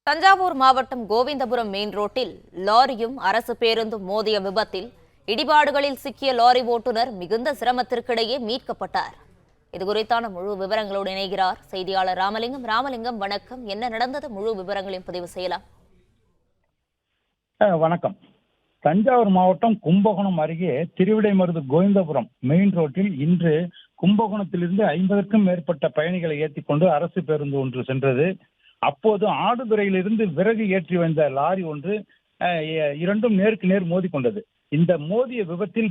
தஞ்சாவூர் மாவட்டம் கோவிந்தபுரம் மெயின் ரோட்டில் லாரியும் அரசு பேருந்தும் மோதிய விபத்தில் இடிபாடுகளில் சிக்கிய லாரி ஓட்டுநர் மிகுந்த சிரமத்திற்கிடையே மீட்கப்பட்டார். இதுகுறித்தான முழு விவரங்களோடு இணைகிறார் செய்தியாளர் ராமலிங்கம். ராமலிங்கம், வணக்கம். என்ன நடந்தது? முழு விவரங்களையும் பதிவு செய்யலாம். வணக்கம். தஞ்சாவூர் மாவட்டம் கும்பகோணம் அருகே திருவிடைமருது கோவிந்தபுரம் மெயின் ரோட்டில் இன்று கும்பகோணத்திலிருந்து 50க்கும் மேற்பட்ட பயணிகளை ஏற்றிக்கொண்டு அரசு பேருந்து ஒன்று சென்றது. அப்போது ஆடுதுறையிலிருந்து விறகு ஏற்றி வந்த லாரி ஒன்று இரண்டும் நேருக்கு நேர் மோதிக்கொண்டது. இந்த மோதிய விபத்தில்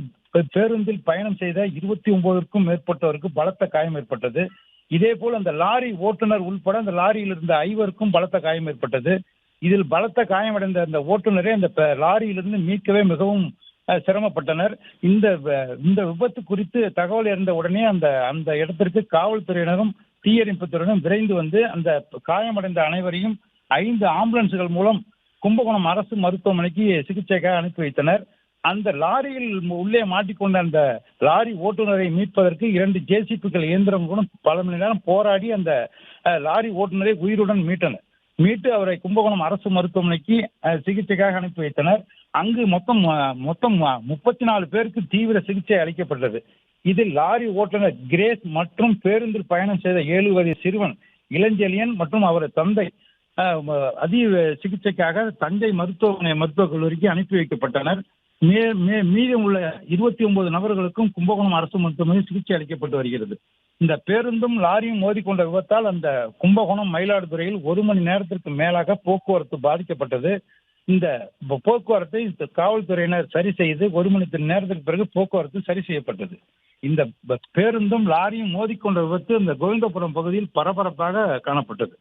பேருந்தில் பயணம் செய்த 29க்கும் மேற்பட்டோருக்கு பலத்த காயம் ஏற்பட்டது. இதேபோல் அந்த லாரி ஓட்டுநர் உள்பட அந்த லாரியில் இருந்த 5 பலத்த காயம் ஏற்பட்டது. இதில் பலத்த காயமடைந்த அந்த ஓட்டுநரை அந்த லாரியிலிருந்து மீட்கவே மிகவும் சிரமப்பட்டனர். இந்த விபத்து குறித்து தகவல் அறிந்த உடனே அந்த இடத்திற்கு காவல்துறையினரும் தீயணைப்புத்துறையினரும் விரைந்து வந்து அந்த காயமடைந்த அனைவரையும் 5 ஆம்புலன்ஸ்கள் மூலம் கும்பகோணம் அரசு மருத்துவமனைக்கு சிகிச்சைக்காக அனுப்பி வைத்தனர். அந்த லாரியில் உள்ளே மாட்டிக்கொண்ட அந்த லாரி ஓட்டுநரை மீட்பதற்கு 2 ஜேசிபிக்கள் இயந்திரம் கூட பல மணி நேரம் போராடி அந்த லாரி ஓட்டுநரை உயிருடன் மீட்டு அவரை கும்பகோணம் அரசு மருத்துவமனைக்கு சிகிச்சைக்காக அனுப்பி வைத்தனர். அங்கு மொத்தம் 34 பேருக்கு தீவிர சிகிச்சை அளிக்கப்பட்டது. இதில் லாரி ஓட்டுநர் கிரேஸ் மற்றும் பேருந்தில் பயணம் செய்த 7 வயது சிறுவன் இளஞ்செழியன் மற்றும் அவரது தந்தை அதி சிகிச்சைக்காக தஞ்சை மருத்துவக் கல்லூரிக்கு அனுப்பி வைக்கப்பட்டனர். மீதம் உள்ள 29 நபர்களுக்கும் கும்பகோணம் அரசு மருத்துவமனையில் சிகிச்சை அளிக்கப்பட்டு வருகிறது. இந்த பேருந்தும் லாரியும் மோதிக்கொண்ட விபத்தால் அந்த கும்பகோணம் மயிலாடுதுறையில் 1 மணி நேரத்திற்கு மேலாக போக்குவரத்து பாதிக்கப்பட்டது. இந்த போக்குவரத்தை காவல்துறையினர் சரி செய்து 1 மணி நேரத்திற்கு பிறகு போக்குவரத்து சரி செய்யப்பட்டது. இந்த பேருந்தும் லாரியும் மோதிக்கொண்ட விபத்து இந்த கோவிந்தபுரம் பகுதியில் பரபரப்பாக காணப்பட்டது.